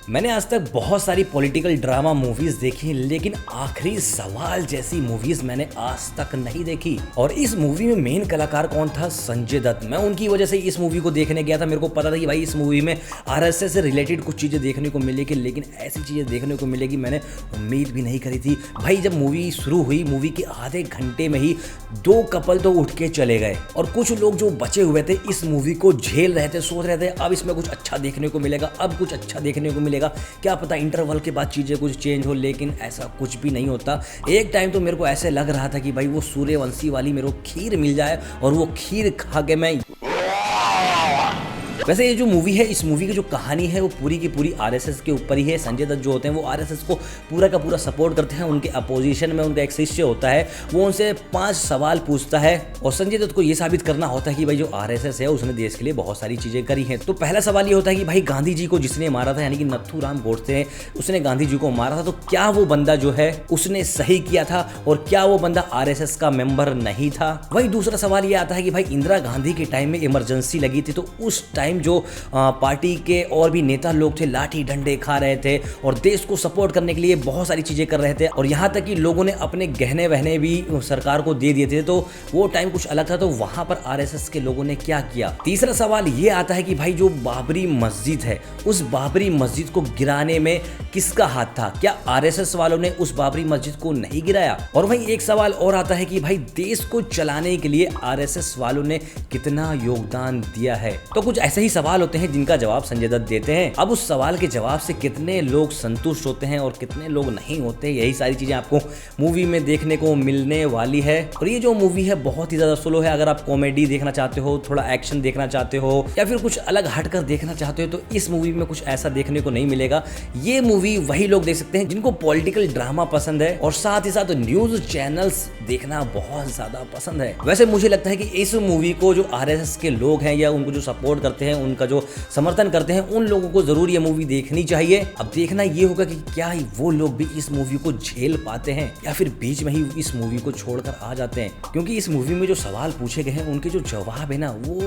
मैंने आज तक बहुत सारी पॉलिटिकल ड्रामा मूवीज देखी, लेकिन आखिरी सवाल जैसी मूवीज मैंने आज तक नहीं देखी। और इस मूवी में मेन कलाकार कौन था? संजय दत्त। मैं उनकी वजह से इस मूवी को देखने गया था। मेरे को पता था कि भाई इस मूवी में आरएसएस से रिलेटेड कुछ चीजें देखने को मिलेगी, लेकिन ऐसी चीजें देखने को मिलेगी मैंने उम्मीद भी नहीं करी थी। भाई जब मूवी शुरू हुई, मूवी के आधे घंटे में ही 2 कपल तो उठ के चले गए और कुछ लोग जो बचे हुए थे इस मूवी को झेल रहे थे, सोच रहे थे अब इसमें कुछ अच्छा देखने को मिलेगा, अब कुछ अच्छा देखने को मिलेगा, क्या पता इंटरवल के बाद चीजें कुछ चेंज हो। लेकिन ऐसा कुछ भी नहीं होता। एक टाइम तो मेरे को ऐसे लग रहा था कि भाई वो सूर्यवंशी वाली मेरे को खीर मिल जाए और वो खीर खा के मैं। वैसे ये जो मूवी है, इस मूवी की जो कहानी है वो पूरी की पूरी आरएसएस के ऊपर ही है। संजय दत्त जो होते हैं वो आरएसएस को पूरा का पूरा सपोर्ट करते हैं। उनके अपोजिशन में उनका एक शिष्य होता है, वो उनसे 5 सवाल पूछता है और संजय दत्त को ये साबित करना होता है कि भाई जो आरएसएस है उसने देश के लिए बहुत सारी चीजें करी हैं। तो पहला सवाल ये होता है कि भाई गांधी जी को जिसने मारा था, यानी कि नथुराम गोडसे, उसने गांधी जी को मारा था, तो क्या वो बंदा जो है उसने सही किया था और क्या वो बंदा आरएसएस का मेंबर नहीं था? वही दूसरा सवाल ये आता है कि भाई इंदिरा गांधी के टाइम में इमरजेंसी लगी थी, तो उस टाइम जो पार्टी के और भी नेता लोग थे लाठी डंडे खा रहे थे और देश को सपोर्ट करने के लिए बहुत सारी चीजें कर रहे थे, और यहाँ तक कि लोगों ने अपने गहने वहने भी सरकार को दे दिए थे। तो वो टाइम कुछ अलग था, तो वहां पर आरएसएस के लोगों ने क्या किया? तीसरा सवाल ये आता है कि भाई जो बाबरी मस्जिद है, उस बाबरी मस्जिद को गिराने में किसका हाथ था? क्या आरएसएस वालों ने उस बाबरी मस्जिद को नहीं गिराया? और वहीं एक सवाल और आता है कि भाई देश को चलाने के लिए आरएसएस वालों ने कितना योगदान दिया है? तो कुछ ऐसे ही सवाल होते हैं जिनका जवाब संजय दत्त देते हैं। अब उस सवाल के जवाब से कितने लोग संतुष्ट होते हैं और कितने लोग नहीं होते, यही सारी चीजें आपको मूवी में देखने को मिलने वाली है। और ये जो मूवी है बहुत ही ज्यादा स्लो है। अगर आप कॉमेडी देखना चाहते हो, थोड़ा एक्शन देखना चाहते हो, या फिर कुछ अलग हटकर देखना चाहते हो, तो इस मूवी में कुछ ऐसा देखने को नहीं मिलेगा। ये मूवी वही लोग देख सकते हैं जिनको पॉलिटिकल ड्रामा पसंद है और साथ ही साथ न्यूज चैनल्स देखना बहुत ज्यादा पसंद है। वैसे मुझे लगता है कि इस मूवी को जो आरएसएस के लोग हैं या उनको जो सपोर्ट करते हैं, उनका जो समर्थन करते हैं, उन लोगों को जरूर ये मूवी देखनी चाहिए। अब देखना ये होगा कि क्या वो लोग भी इस मूवी को झेल पाते हैं या फिर बीच में ही इस मूवी को छोड़कर आ जाते हैं। क्योंकि इस मूवी में जो सवाल पूछे गए हैं, उनके जो जवाब है ना, वो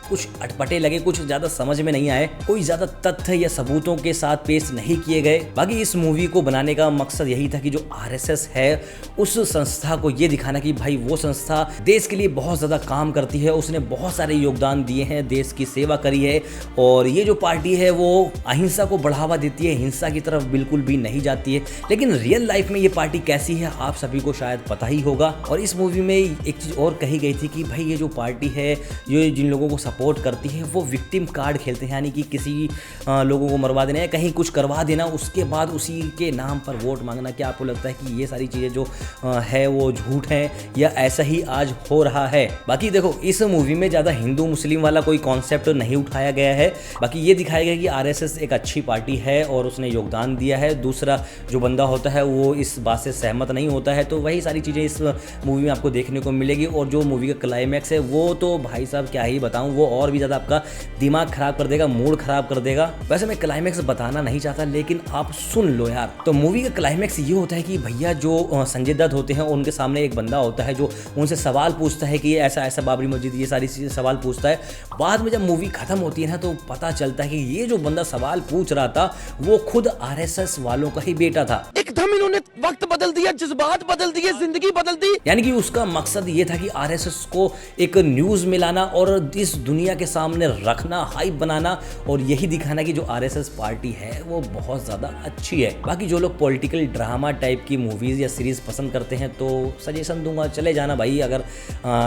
कुछ अटपटे लगे, कुछ ज्यादा समझ में नहीं आए, कोई ज्यादा तथ्य या सबूतों के साथ पेश नहीं किए गए। बाकी इस मूवी को बनाने का मकसद यही था कि जो आरएसएस है उस संस्था को ये दिखाना कि भाई वो संस्था देश के लिए बहुत ज्यादा काम करती है, उसने बहुत सारे योगदान दिए हैं, देश की सेवा करी है, और ये जो पार्टी है वो अहिंसा को बढ़ावा देती है, हिंसा की तरफ बिल्कुल भी नहीं जाती है। लेकिन रियल लाइफ में ये पार्टी कैसी है आप सभी को शायद पता ही होगा। और इस मूवी में एक चीज और कही गई थी कि भाई ये जो पार्टी है, ये जिन लोगों को सपोर्ट करती है, वो विक्टिम कार्ड खेलते हैं, यानी कि किसी लोगों को मरवा देना या कहीं कुछ करवा देना, उसके बाद उसी के नाम पर वोट मांगना। क्या आपको लगता है कि ये सारी चीजें जो है वो झूठ है या ऐसा ही आज हो रहा है? बाकी देखो, इस मूवी में ज्यादा हिंदू मुस्लिम वाला कोई कॉन्सेप्ट नहीं उठाया गया है। बाकी ये दिखाया गया कि आरएसएस एक अच्छी पार्टी है और उसने योगदान दिया है। दूसरा जो बंदा होता है वो इस बात से सहमत नहीं होता है। तो वही सारी चीज़ें इस मूवी में आपको देखने को मिलेगी। और जो मूवी का क्लाइमैक्स है वो तो भाई साहब क्या ही बताऊं, वो और भी ज़्यादा आपका दिमाग खराब कर देगा, मूड खराब कर देगा। वैसे मैं क्लाइमैक्स बताना नहीं चाहता, लेकिन आप सुन लो यार। तो मूवी का क्लाइमैक्स ये होता है कि भैया जो संजय दत्त होते हैं, उनके सामने एक बंदा होता है जो उनसे सवाल पूछता है कि ऐसा ऐसा बाबरी मस्जिद, ये सारी चीज़ें सवाल पूछता है। बाद में जब मूवी खत्म होती है ना, तो पता चलता है कि ये जो बंदा सवाल पूछ रहा था वो खुद आरएसएस वालों का ही बेटा था। एकदम इन्होंने वक्त बदल दिया, जज्बात बदल दिए, जिंदगी बदल दी। यानी कि उसका मकसद ये था कि आरएसएस को एक न्यूज में लाना और इस दुनिया के सामने रखना, हाइप बनाना, और यही दिखाना कि जो आरएसएस पार्टी है वो बहुत ज्यादा अच्छी है। बाकी जो लोग पॉलिटिकल ड्रामा टाइप की मूवीज या सीरीज पसंद करते हैं तो सजेशन दूंगा, चले जाना भाई अगर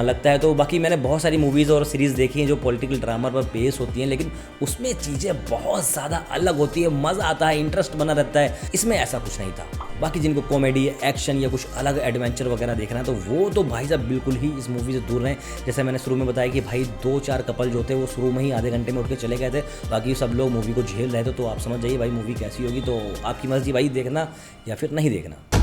लगता है तो। बाकी मैंने बहुत सारी मूवीज और सीरीज देखी हैं जो पॉलिटिकल ड्रामा पर बेस होती हैं, लेकिन उसमें चीजें बहुत ज्यादा अलग होती है, मजा आता है, इंटरेस्ट बना रहता है। इसमें ऐसा कुछ नहीं था। बाकी जिनको कॉमेडी, एक्शन या कुछ अलग एडवेंचर वगैरह देखना है तो वो तो भाई साहब बिल्कुल ही इस मूवी से दूर रहें। जैसे मैंने शुरू में बताया कि भाई 2-4 कपल जो थे वो शुरू में ही आधे घंटे में उठ के चले गए थे, बाकी सब लोग मूवी को झेल रहे थे। तो आप समझ जाइए भाई मूवी कैसी होगी। तो आपकी मर्जी भाई, देखना या फिर नहीं देखना।